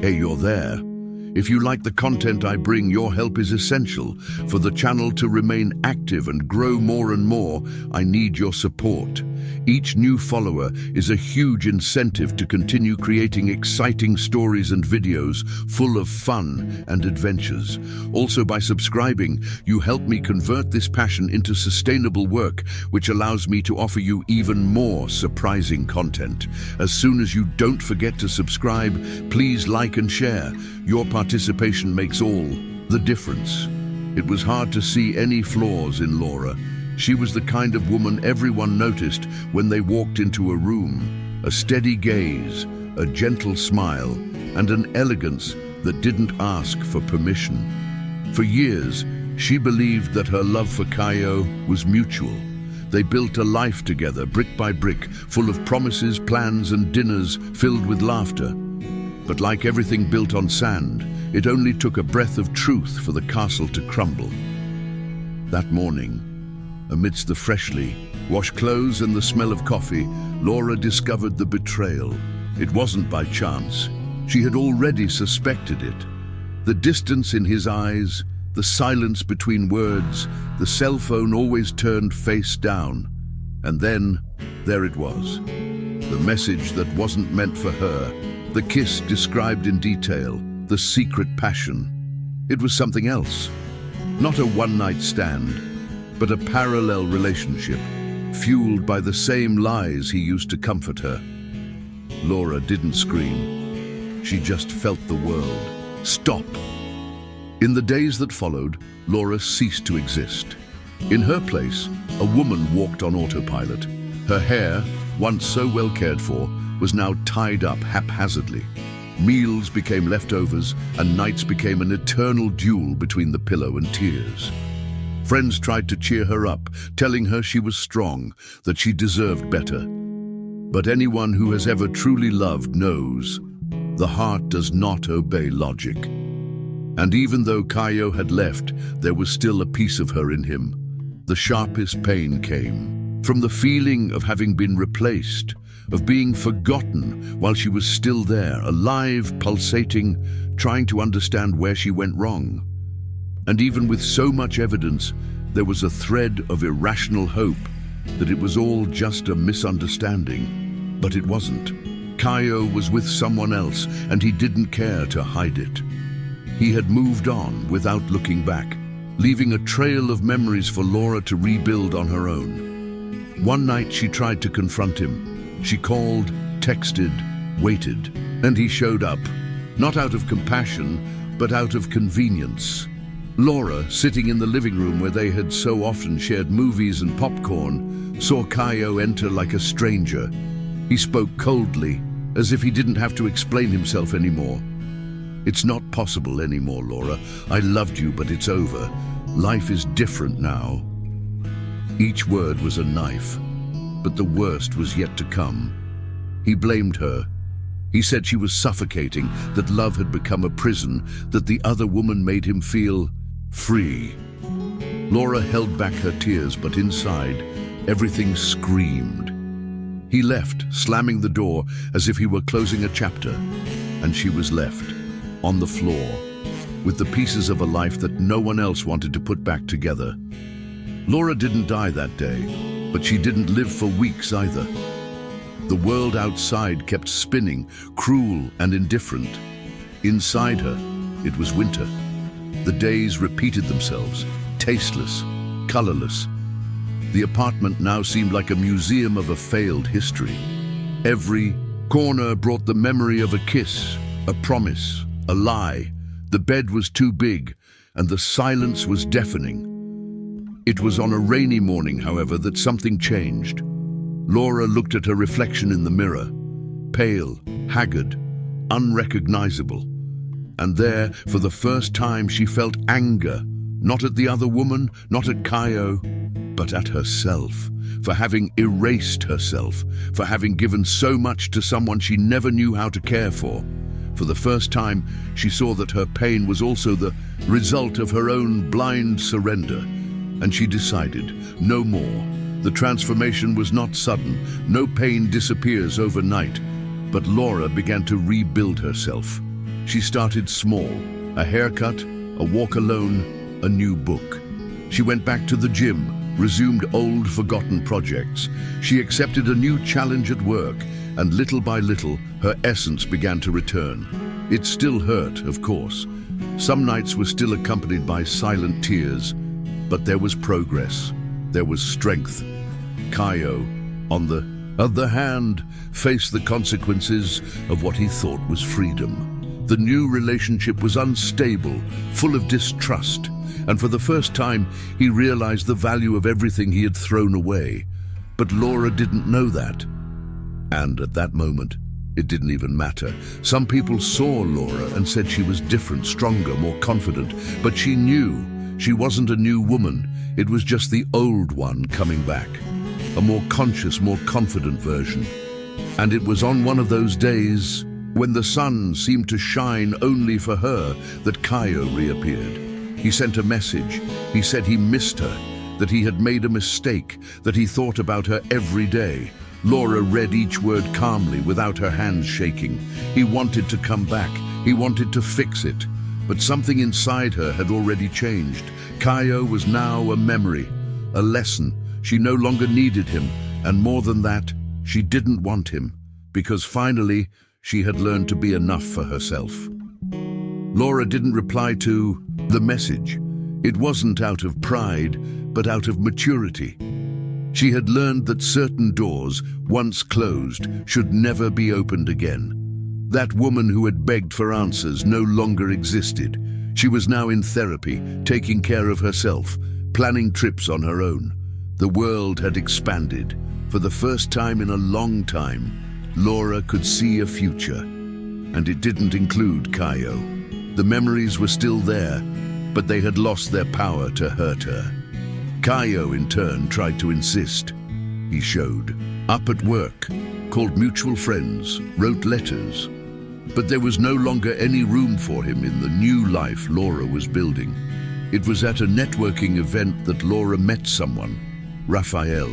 Hey, you're there. If you like the content I bring, your help is essential. For the channel to remain active and grow more and more, I need your support. Each new follower is a huge incentive to continue creating exciting stories and videos full of fun and adventures. Also, by subscribing, you help me convert this passion into sustainable work, which allows me to offer you even more surprising content. As soon as you don't forget to subscribe, please like and share. Your participation makes all the difference. It was hard to see any flaws in Laura. She was the kind of woman everyone noticed when they walked into a room. A steady gaze, a gentle smile, and an elegance that didn't ask for permission. For years, she believed that her love for Caio was mutual. They built a life together, brick by brick, full of promises, plans, and dinners filled with laughter. But like everything built on sand, it only took a breath of truth for the castle to crumble. That morning, amidst the freshly washed clothes and the smell of coffee, Laura discovered the betrayal. It wasn't by chance. She had already suspected it. The distance in his eyes, the silence between words, the cell phone always turned face down. And then, there it was. The message that wasn't meant for her. The kiss described in detail. The secret passion. It was something else. Not a one-night stand, but a parallel relationship, fueled by the same lies he used to comfort her. Laura didn't scream. She just felt the world stop. In the days that followed, Laura ceased to exist. In her place, a woman walked on autopilot. Her hair, once so well cared for, was now tied up haphazardly. Meals became leftovers, and nights became an eternal duel between the pillow and tears. Friends tried to cheer her up, telling her she was strong, that she deserved better. But anyone who has ever truly loved knows the heart does not obey logic. And even though Caio had left, there was still a piece of her in him. The sharpest pain came from the feeling of having been replaced, of being forgotten while she was still there, alive, pulsating, trying to understand where she went wrong. And even with so much evidence, there was a thread of irrational hope that it was all just a misunderstanding. But it wasn't. Caio was with someone else, and he didn't care to hide it. He had moved on without looking back, leaving a trail of memories for Laura to rebuild on her own. One night she tried to confront him. She called, texted, waited, and he showed up, not out of compassion, but out of convenience. Laura, sitting in the living room where they had so often shared movies and popcorn, saw Caio enter like a stranger. He spoke coldly, as if he didn't have to explain himself anymore. "It's not possible anymore, Laura. I loved you, but it's over. Life is different now." Each word was a knife, but the worst was yet to come. He blamed her. He said she was suffocating, that love had become a prison, that the other woman made him feel free. Laura held back her tears, but inside, everything screamed. He left, slamming the door as if he were closing a chapter, and she was left, on the floor, with the pieces of a life that no one else wanted to put back together. Laura didn't die that day, but she didn't live for weeks either. The world outside kept spinning, cruel and indifferent. Inside her, it was winter. The days repeated themselves, tasteless, colorless. The apartment now seemed like a museum of a failed history. Every corner brought the memory of a kiss, a promise, a lie. The bed was too big, and the silence was deafening. It was on a rainy morning, however, that something changed. Laura looked at her reflection in the mirror, pale, haggard, unrecognizable. And there, for the first time, she felt anger, not at the other woman, not at Caio, but at herself, for having erased herself, for having given so much to someone she never knew how to care for. For the first time, she saw that her pain was also the result of her own blind surrender, and she decided, no more. The transformation was not sudden. No pain disappears overnight, but Laura began to rebuild herself. She started small, a haircut, a walk alone, a new book. She went back to the gym, resumed old forgotten projects. She accepted a new challenge at work, and little by little, her essence began to return. It still hurt, of course. Some nights were still accompanied by silent tears, but there was progress. There was strength. Kaio, on the other hand, faced the consequences of what he thought was freedom. The new relationship was unstable, full of distrust, and for the first time, he realized the value of everything he had thrown away. But Laura didn't know that. And at that moment, it didn't even matter. Some people saw Laura and said she was different, stronger, more confident, but she knew she wasn't a new woman. It was just the old one coming back, a more conscious, more confident version. And it was on one of those days when the sun seemed to shine only for her that Kaio reappeared. He sent a message. He said he missed her, that he had made a mistake, that he thought about her every day. Laura read each word calmly, without her hands shaking. He wanted to come back. He wanted to fix it. But something inside her had already changed. Kaio was now a memory, a lesson. She no longer needed him, and more than that, she didn't want him, because finally, she had learned to be enough for herself. Laura didn't reply to the message. It wasn't out of pride, but out of maturity. She had learned that certain doors, once closed, should never be opened again. That woman who had begged for answers no longer existed. She was now in therapy, taking care of herself, planning trips on her own. The world had expanded. For the first time in a long time, Laura could see a future. And it didn't include Kaio. The memories were still there, but they had lost their power to hurt her. Kaio, in turn, tried to insist. He showed up at work, called mutual friends, wrote letters. But there was no longer any room for him in the new life Laura was building. It was at a networking event that Laura met someone, Raphael.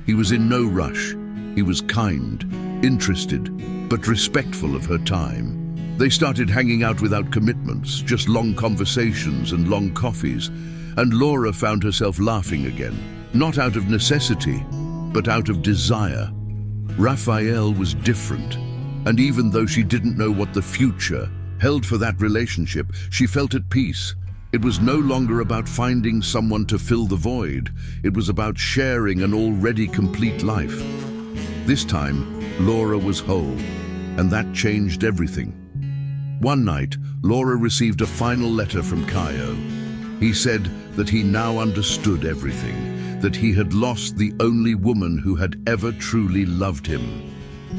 He was in no rush. He was kind, interested, but respectful of her time. They started hanging out without commitments, just long conversations and long coffees, and Laura found herself laughing again, not out of necessity, but out of desire. Raphael was different, and even though she didn't know what the future held for that relationship, she felt at peace. It was no longer about finding someone to fill the void. It was about sharing an already complete life. This time, Laura was whole, and that changed everything. One night, Laura received a final letter from Kaio. He said that he now understood everything, that he had lost the only woman who had ever truly loved him,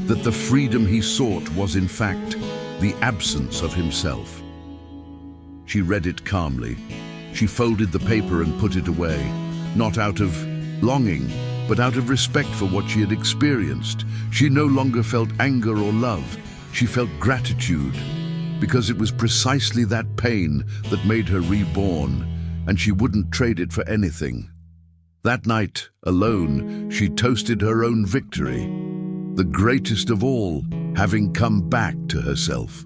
that the freedom he sought was, in fact, the absence of himself. She read it calmly. She folded the paper and put it away, not out of longing, but out of respect for what she had experienced. She no longer felt anger or love. She felt gratitude, because it was precisely that pain that made her reborn, and she wouldn't trade it for anything. That night, alone, she toasted her own victory, the greatest of all, having come back to herself.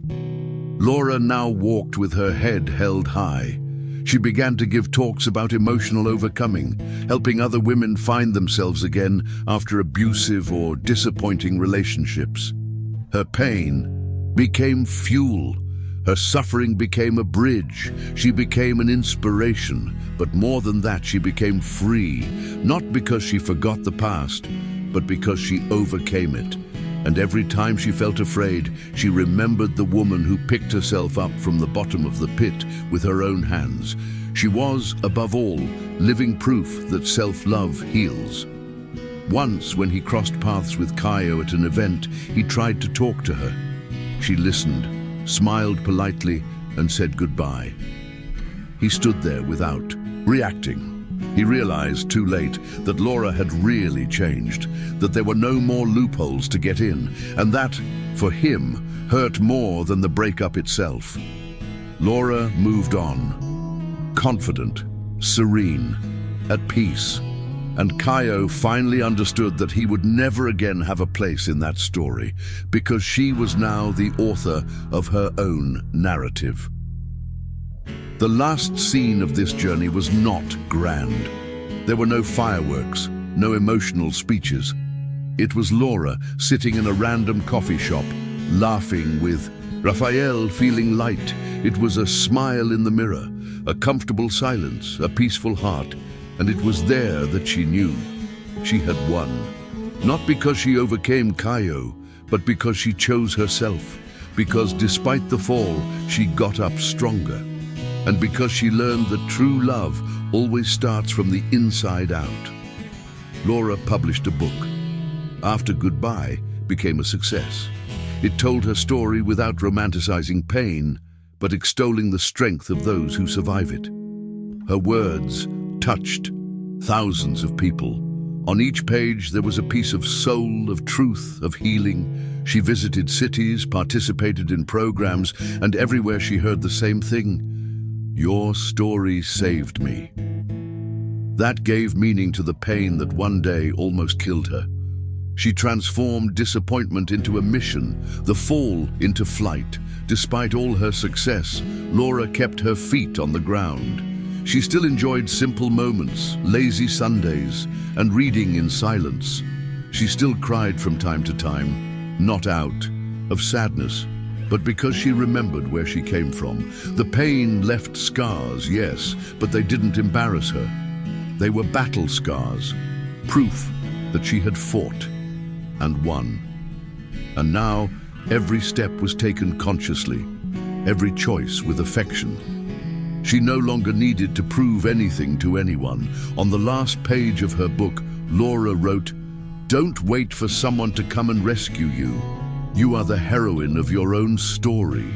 Laura now walked with her head held high. She began to give talks about emotional overcoming, helping other women find themselves again after abusive or disappointing relationships. Her pain became fuel. Her suffering became a bridge. She became an inspiration. But more than that, she became free, not because she forgot the past, but because she overcame it. And every time she felt afraid, she remembered the woman who picked herself up from the bottom of the pit with her own hands. She was, above all, living proof that self-love heals. Once, when he crossed paths with Kaio at an event, he tried to talk to her. She listened, smiled politely, and said goodbye. He stood there without reacting. He realized, too late, that Laura had really changed, that there were no more loopholes to get in, and that, for him, hurt more than the breakup itself. Laura moved on, confident, serene, at peace, And Kaio finally understood that he would never again have a place in that story, because she was now the author of her own narrative. The last scene of this journey was not grand. There were no fireworks, no emotional speeches. It was Laura sitting in a random coffee shop, laughing with Raphael, feeling light. It was a smile in the mirror, a comfortable silence, a peaceful heart, and it was there that she knew she had won. Not because she overcame Kaio, but because she chose herself, because despite the fall, she got up stronger, and because she learned that true love always starts from the inside out. Laura published a book. After Goodbye became a success. It told her story without romanticizing pain, but extolling the strength of those who survive it. Her words touched thousands of people. On each page there was a piece of soul, of truth, of healing. She visited cities, participated in programs, and everywhere she heard the same thing: "Your story saved me." That gave meaning to the pain that one day almost killed her. She transformed disappointment into a mission, the fall into flight. Despite all her success, Laura kept her feet on the ground. She still enjoyed simple moments, lazy Sundays, and reading in silence. She still cried from time to time, not out of sadness, but because she remembered where she came from. The pain left scars, yes, but they didn't embarrass her. They were battle scars, proof that she had fought and won. And now, every step was taken consciously, every choice with affection. She no longer needed to prove anything to anyone. On the last page of her book, Laura wrote, "Don't wait for someone to come and rescue you. You are the heroine of your own story."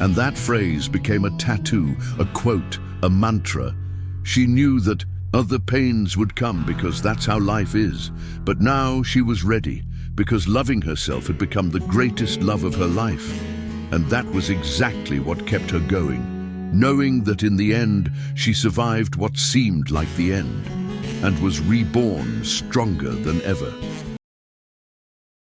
And that phrase became a tattoo, a quote, a mantra. She knew that other pains would come because that's how life is. But now she was ready, because loving herself had become the greatest love of her life. And that was exactly what kept her going, knowing that in the end she survived what seemed like the end, and was reborn stronger than ever.